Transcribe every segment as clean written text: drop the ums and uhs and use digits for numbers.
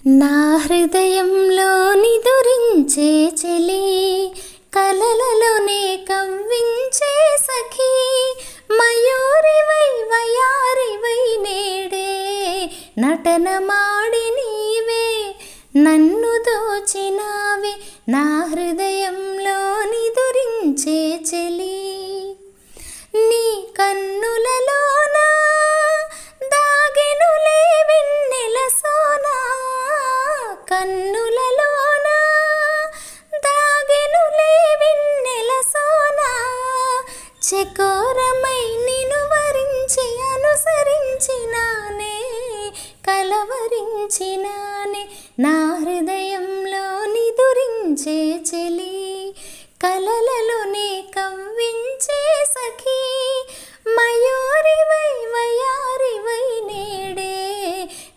నా హృదయంలో నిదురించే చెలి, కలలలోనే కవ్వించే సఖీ, మయూరివై వయారివై నేడే నటన మాడి నీవే నన్ను దోచినావే. నా హృదయంలో నిదురించే చెలి, నీ కన్నులలోనా దాగెనులే వెన్నెల సోనా, కన్నులలోనా దాగెనులే వెన్నెల సోనా, చకోరమై నిన్ను వరించి అనుసరించినానే కలవరించినానే. నా హృదయంలో నిదురించే చెలి, కలలలోనే కవ్వించే సఖీ, మయూరివై వయారివై నేడే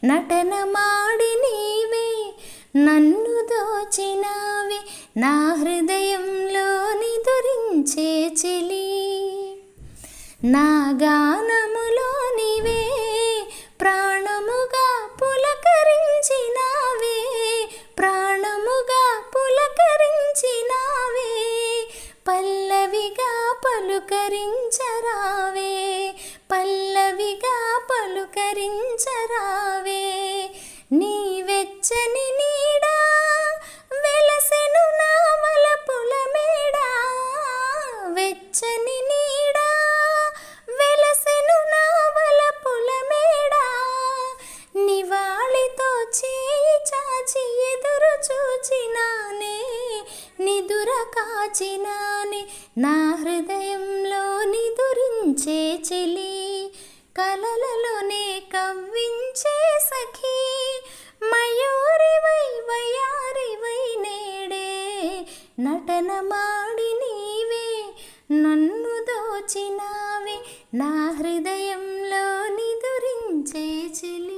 నటన మాడి నీవే నన్ను దోచినావే. నా హృదయంలో నిదురించే చెలి, నా గానములో నీవే ప్రాణముగా పులకరించినావే, ప్రాణముగా పులకరించినావే, పల్లవిగా పలుకరించరావే, పల్లవిగా పలుకరించరావే. నీ వెచ్చని నీడా వెలసెను నా వలపుల మేడా, వెచ్చని నీడా వెలసెను నా వలపుల మేడా, నివాళితో చేయి చాచి ఎదురు చూచినానే నిదుర కాచినానే. నా హృదయంలో నిదురించే చెలి, కలలలోనే కవ్వించే సఖీ, మయూరివై వయారివై నేడే నటన మాడి నీవే నన్ను దోచినావే. నా హృదయంలో నిదురించే చెలి.